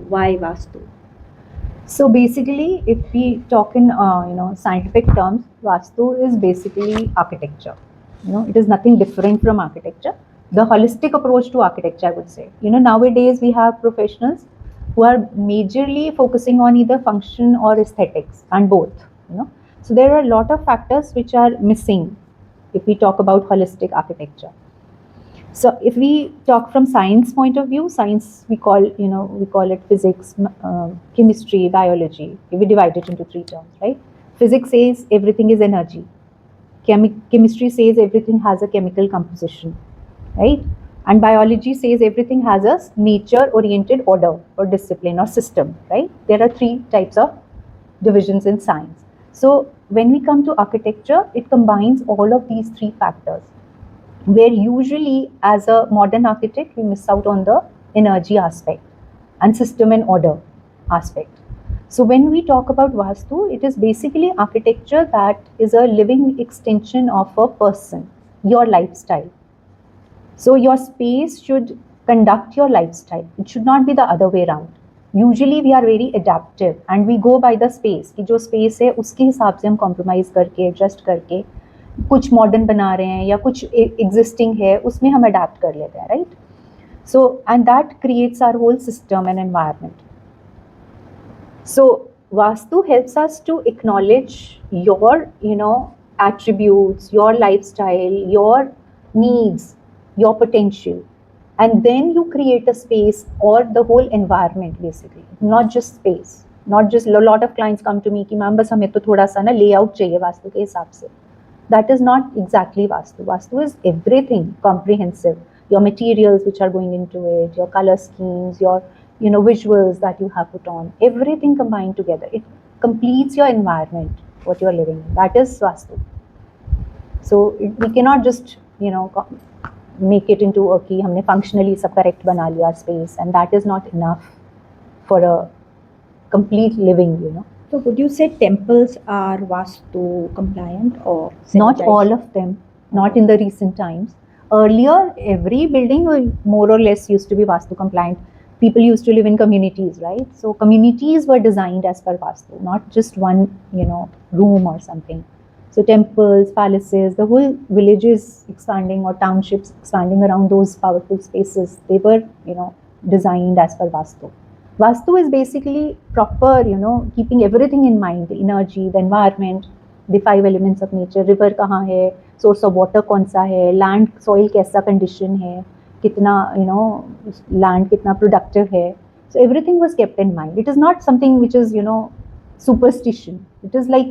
Why Vastu? So basically, if we talk in scientific terms, Vastu is basically architecture. It is nothing different from architecture. The holistic approach to architecture, I would say. Nowadays we have professionals who are majorly focusing on either function or aesthetics, and both. So there are a lot of factors which are missing if we talk about holistic architecture. So if we talk from science point of view, science we call it physics, chemistry, biology. We divide it into three terms, right? Physics says everything is energy. Chemistry says everything has a chemical composition, right? And biology says everything has a nature-oriented order or discipline or system, right? There are three types of divisions in science. So when we come to architecture, it combines all of these three factors, where usually as a modern architect we miss out on the energy aspect and system and order aspect. So when we talk about Vastu, it is basically architecture that is a living extension of a person, your lifestyle. So your space should conduct your lifestyle. It should not be the other way around. Usually we are very adaptive and we go by the space कि जो space है उसके हिसाब से हम compromise करके adjust करके कुछ मॉडर्न बना रहे हैं या कुछ एग्जिस्टिंग है उसमें हम अडेप्ट कर लेते हैं, right? So and that creates our whole system and environment. So Vastu helps us to acknowledge your attributes, your lifestyle, your needs, your potential, and then you create a space or the whole environment basically, not just space. Not just a lot of clients come to me कि ma'am बस हमें तो थोड़ा सा ना layout चाहिए वास्तु के हिसाब से. That is not exactly Vastu. Vastu is everything comprehensive. Your materials which are going into it, your color schemes, your visuals that you have put on, everything combined together. It completes your environment, what you are living in. That is Vastu. So we cannot just make it into कि हमने functionally सब correct बना लिया space, and that is not enough for a complete living. So would you say temples are Vastu compliant or not all of them? Not in the recent times. Earlier, every building more or less used to be Vastu compliant. People used to live in communities, right? So communities were designed as per Vastu, not just one, room or something. So temples, palaces, the whole villages expanding or townships expanding around those powerful spaces, they were, designed as per Vastu. Vastu is basically proper, keeping everything in mind, the energy, the environment, the 5 elements of nature. River कहाँ है, source of water कौन सा है, land, soil कैसा condition है, कितना, land कितना productive है. So everything was kept in mind. It is not something which is, superstition. It is like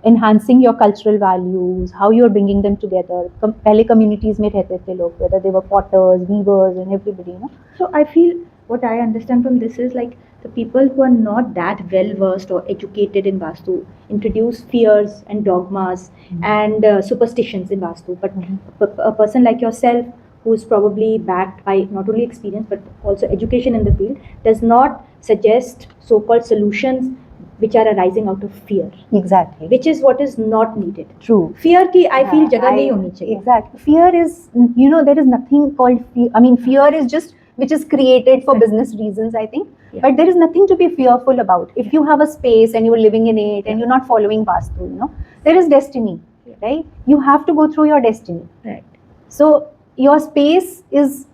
enhancing your cultural values, how you are bringing them together. पहले communities में रहते थे लोग, whether they were potters, weavers, and everybody, So I feel what I understand from this is like the people who are not that well versed or educated in Vastu introduce fears and dogmas and superstitions in Vastu. But a person like yourself, who is probably backed by not only experience but also education in the field, does not suggest so-called solutions which are arising out of fear. Exactly. Which is what is not needed. True. Fear की I feel जगह नहीं होनी चाहिए. Exactly. Fear is, there is nothing called fear. I mean, fear is just which is created for business reasons, I think. Yeah. But there is nothing to be fearful about. If you have a space and you're living in it and you're not following Vastu, there is destiny, right? You have to go through your destiny. Right. So your space is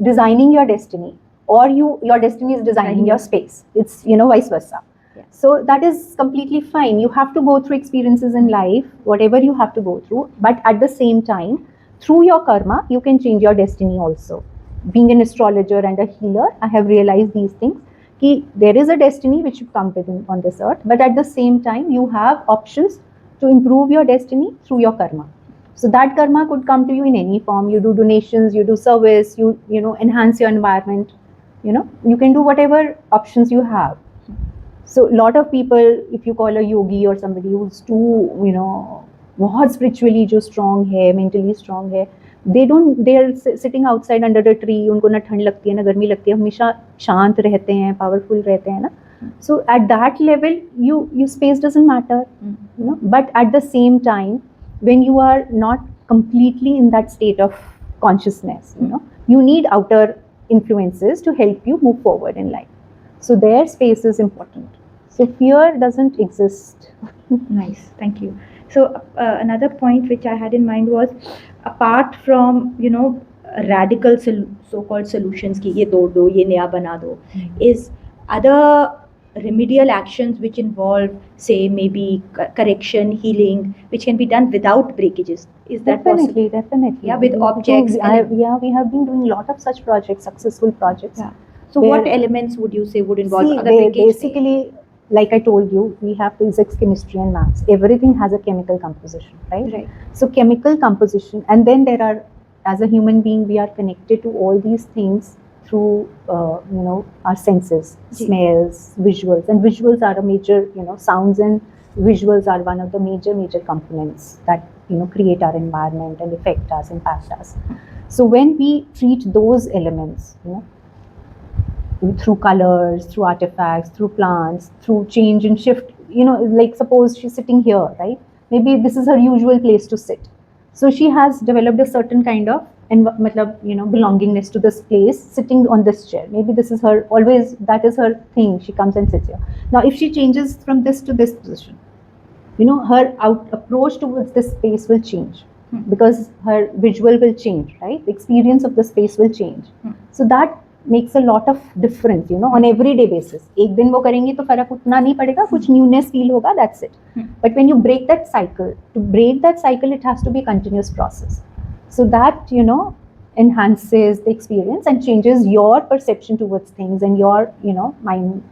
designing your destiny, or your destiny is designing your space. It's, vice versa. Yeah. So that is completely fine. You have to go through experiences in life, whatever you have to go through. But at the same time, through your karma, you can change your destiny also. Being an astrologer and a healer, I have realized these things. Ki there is a destiny which you come with on this earth, but at the same time, you have options to improve your destiny through your karma. So that karma could come to you in any form. You do donations, you do service, you enhance your environment. You can do whatever options you have. So a lot of people, if you call a yogi or somebody who's too, बहुत spiritually जो strong है, mentally strong है, they are sitting outside under the tree. उनको ना ठंड लगती है ना गर्मी लगती है, हमेशा शांत रहते हैं, powerful रहते हैं ना. So at that level, your space doesn't matter, But at the same time, when you are not completely in that state of consciousness, you need outer influences to help you move forward in life. So their space is important. So fear doesn't exist. Nice, thank you. So another point which I had in mind was, apart from radical so-called solutions ki ye tod do, ye naya bana do, is other remedial actions which involve, say, maybe correction, healing, which can be done without breakages. Is that possible? Definitely. Yeah, with objects. Yeah, we have been doing a lot of such projects, successful projects. Yeah. So what elements would you say would involve See, other breakage? basically, like I told you, we have physics, chemistry, and maths. Everything has a chemical composition, right? Right. So chemical composition, and then there are, as a human being, we are connected to all these things through, our senses, smells, visuals, and visuals are a major, sounds and visuals are one of the major components that create our environment and affect us, impact us. So when we treat those elements, through colors, through artifacts, through plants, through change and shift. Like suppose she's sitting here, right? Maybe this is her usual place to sit. So she has developed a certain kind of belongingness to this place, sitting on this chair. Maybe this is her always, that is her thing. She comes and sits here. Now, if she changes from this to this position, her approach towards this space will change because her visual will change, right? The experience of the space will change. So that makes a lot of difference, on everyday basis. एक दिन वो करेंगी तो फर्क उतना नहीं पड़ेगा, कुछ newness feel होगा, that's it. But when you break that cycle, it has to be a continuous process. So that, enhances the experience and changes your perception towards things, and your, mind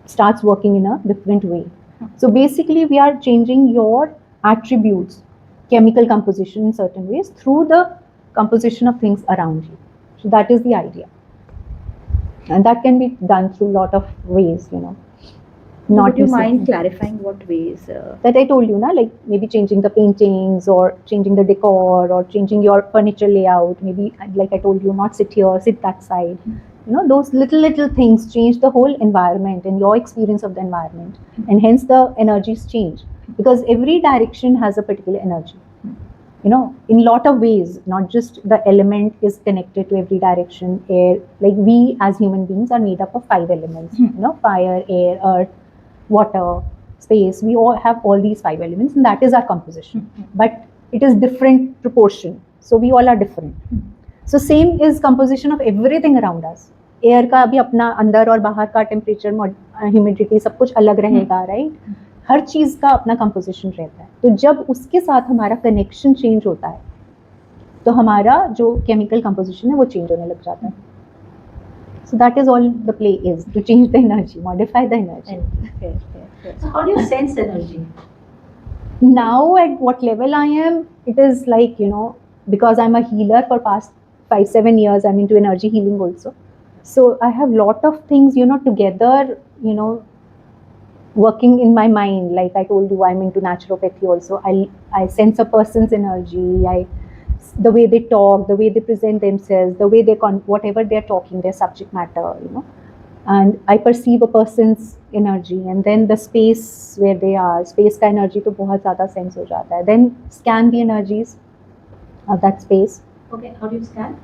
starts working in a different way. So basically, we are changing your attributes, chemical composition in certain ways through the composition of things around you. So that is the idea. And that can be done through a lot of ways, Not. Would you mind clarifying what ways? That I told you, like maybe changing the paintings or changing the decor or changing your furniture layout. Maybe, like I told you, not sit here, sit that side. Those little things change the whole environment and your experience of the environment. And hence the energies change. Because every direction has a particular energy. In a lot of ways, not just the element is connected to every direction. Air, like we as human beings are made up of 5 elements. Fire, air, earth, water, space. We all have all these 5 elements, and that is our composition. But it is different proportion. So we all are different. So same is composition of everything around us. Air का भी अपना अंदर और बाहर का temperature, humidity सब कुछ अलग रहेगा, right? हर चीज का अपना composition रहता है. तो जब उसके साथ हमारा connection change होता है, तो हमारा जो chemical composition है वो change होने लग जाता है. So that is all the play is, to change the energy, modify the energy. So how do you sense energy? Now at what level I am, it is like, because I'm a healer for past 5-7 years, I'm into energy healing also. So I have lot of things, together, working in my mind. Like I told you, I'm into naturopathy also. I sense a person's energy. The way they talk, the way they present themselves, the way whatever they're talking, their subject matter, and I perceive a person's energy, and then the space where they are, space ka energy to bahut zyada sense ho jata hai. Then scan the energies of that space. Okay, how do you scan?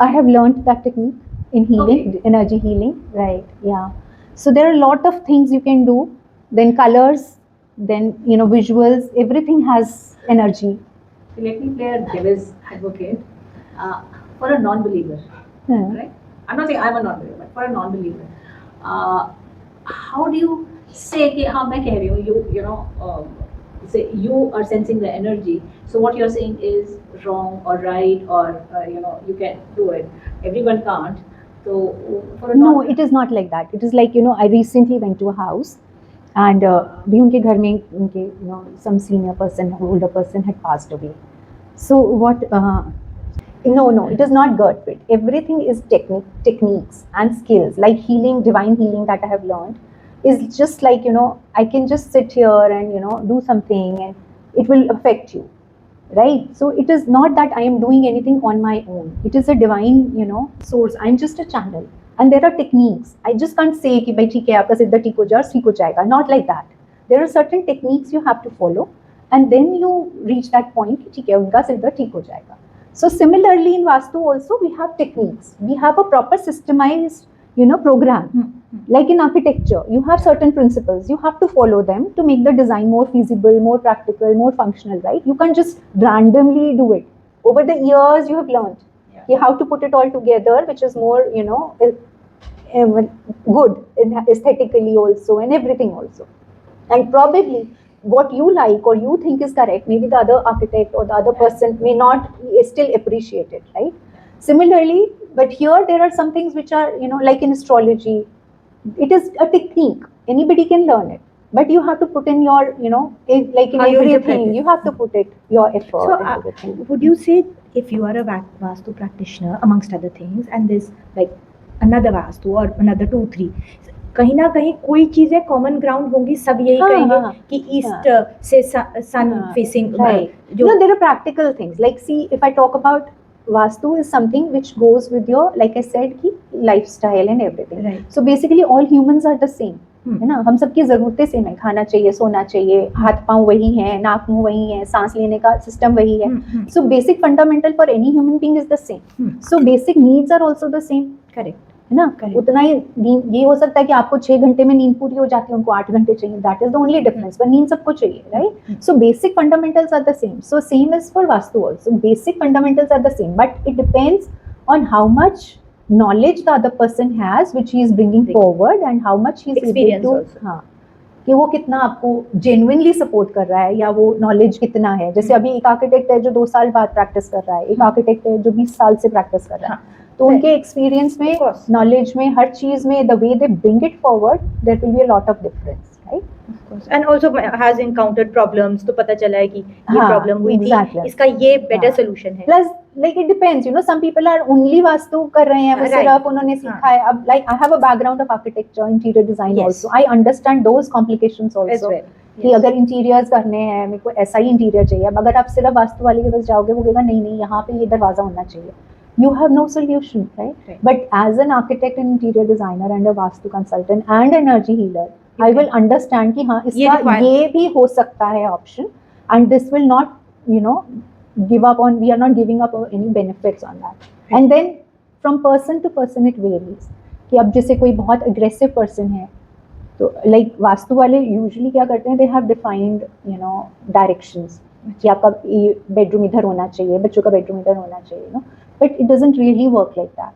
I have learned that technique in healing, energy healing, right? Yeah. So there are a lot of things you can do. Then colors, then visuals, everything has energy. Let me play a devil's advocate for a non-believer, right? I'm not saying I'm a non-believer, but for a non-believer, how do you say कि हाँ मैं कह रही हूँ, say you are sensing the energy, so what you're saying is wrong or right, or you can do it. Everyone can't. So for a no, it is not like that. It is like, I recently went to a house, and भी उनके घर में उनके some senior person, older person had passed away. So what? No, it is not gut fit. Everything is techniques and skills. Like healing, divine healing that I have learned is just like, I can just sit here and do something, and it will affect you, right? So it is not that I am doing anything on my own. It is a divine, source. I'm just a channel, and there are techniques. I just can't say कि भाई ठीक है आपका सिद्ध ठीक हो जाए, ठीक हो जाएगा. Not like that. There are certain techniques you have to follow, and then you reach that point कि ठीक है उनका सिद्ध ठीक हो जाएगा. So similarly in Vastu also we have techniques. We have a proper systemized program. Like in architecture, you have certain principles. You have to follow them to make the design more feasible, more practical, more functional, right? You can't just randomly do it. Over the years, you have learned how to put it all together, which is more, good aesthetically also and everything also. And probably what you like or you think is correct, maybe the other architect or the other person may not still appreciate it, right? Similarly, but here there are some things which are, like in astrology, it is a technique. Anybody can learn it. But you have to put in your, like in How you interpret everything, it. you have to put it, your effort So, into the thing. would you say if you are a Vastu practitioner, amongst other things, and there's like another Vastu or another 2-3, कहीं ना कहीं कोई चीजें common ground होंगी, सब यही हाँ, कहेंगे हाँ, कि ईस्ट से सन हाँ, फेसिंग right. जो There are practical things. Like, see, if I talk about Vastu is something which goes with your, like I said, ki lifestyle and everything. Right. So basically, all humans are the same. है ना, हम सबकी जरूरतें same है, खाना चाहिए, सोना चाहिए, हाथ पाँव वही है, नाक मुंह वही है, सांस लेने का सिस्टम वही है. So basic fundamental for any human being is the same. So basic needs are also the same. Correct है ना, उतना ही ये हो सकता है कि आपको 6 घंटे में नींद पूरी हो जाती है, उनको 8 घंटे चाहिए. That is the only difference. पर नींद सबको चाहिए, right? So basic fundamentals are the same. So same is for Vastu also. Basic fundamentals are the same, but it depends on how much knowledge the other person has which he is bringing forward and how much he is Experience able to also. हाँ, कि वो कितना आपको genuinely support कर रहा है, या वो knowledge कितना है. जैसे अभी एक आर्किटेक्ट है जो 2 साल बाद प्रैक्टिस कर रहा है, एक आर्किटेक्ट है जो 20 साल से प्रैक्टिस कर रहा है. तो उनके एक्सपीरियंस में, नॉलेज में, हर चीज में, the way they bring it forward, there will be a lot of difference, right? And also has encountered problems, तो पता चला है कि ये प्रॉब्लम हुई थी, इसका ये बेटर सोल्यूशन है. Plus like it depends, some people are only vastu कर रहे हैं, वो सिर्फ उन्होंने सीखा है. अब like I have a background of architecture, interior design also. I understand those complications also, कि अगर इंटीरियर्स करने हैं, मेरे को ऐसा ही इंटीरियर चाहिए. अब अगर आप सिर्फ वास्तु वाले के पास जाओगे, वो कहेगा नहीं नहीं, यहाँ पे ये दरवाजा होना चाहिए. You have no solution, right? But as an architect and interior designer and a Vastu consultant and energy healer, I will understand कि हाँ, इसका ये भी हो सकता है option, and this will not, give up on. We are not giving up on any benefits on that. And then from person to person it varies. कि अब जैसे कोई बहुत aggressive person है, तो like वास्तु वाले usually क्या करते हैं? They have defined, directions. कि आपका बेडरूम इधर होना चाहिए, बच्चों का बेडरूम इधर होना चाहिए, but it doesn't really work like that.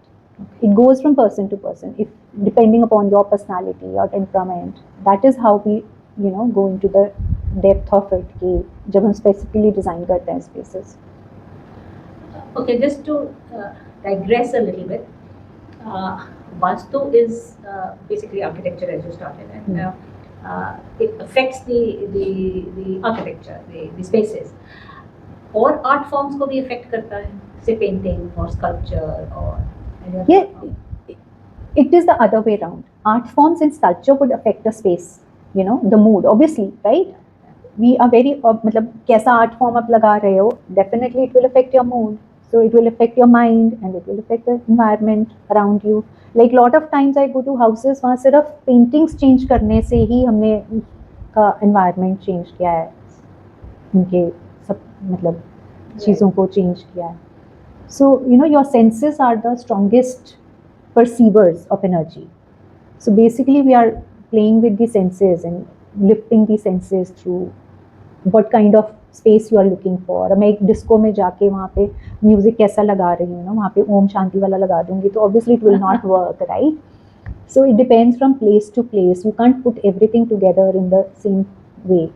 It goes from person to person, if depending upon your personality, your temperament. That is how we, go into the depth of it, कि जब हम specifically design करते हैं spaces. Okay, just to digress a little bit, Vastu is basically architecture, as you started, and it affects the architecture, the spaces. और art forms को भी affect करता है, say painting or sculpture or it is the other way around. Art forms and sculpture would affect the space, the mood, obviously, right? We are very मतलब कैसा art form आप लगा रहे हो, definitely it will affect your mood. So it will affect your mind and it will affect the environment around you. Like lot of times I go to houses, वहाँ सिर्फ paintings change करने से ही हमने का environment change किया है, उनके सब मतलब चीज़ों को change किया है. So, your senses are the strongest perceivers of energy. So basically we are playing with the senses and lifting the senses through what kind of space you are looking for. मैं एक disco में जाके वहाँ पे music कैसा लगा रही हूँ, वहाँ पे ओम शांति वाला लगा दूंगी, तो obviously it will not work, right? So it depends from place to place. You can't put everything together in the same way.